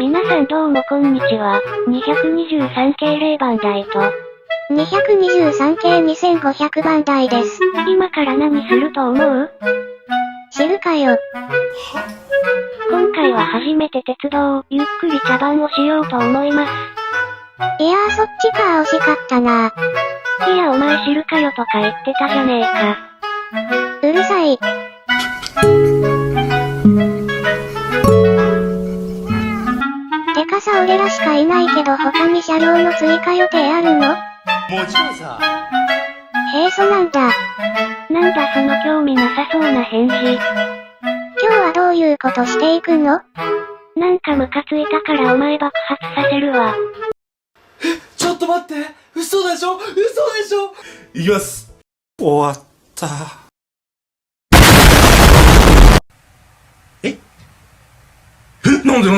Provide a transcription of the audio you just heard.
皆さんどうもこんにちは。223系0番代と、223系2500番台です。今から何すると思う？知るかよ。今回は初めて鉄道、ゆっくり茶番をしようと思います。いやーそっちか惜しかったな。いやお前知るかよとか言ってたじゃねえか。うるさい。てかさ俺らしかいないけど他に車両の追加予定あるの？もちろんさ。へえそうなんだ。なんだその興味なさそうな返事。今日はどういうことしていくの？なんかムカついたからお前爆発させるわ。ちょっと待って。嘘でしょ？嘘でしょ？いきます。終わった。なんで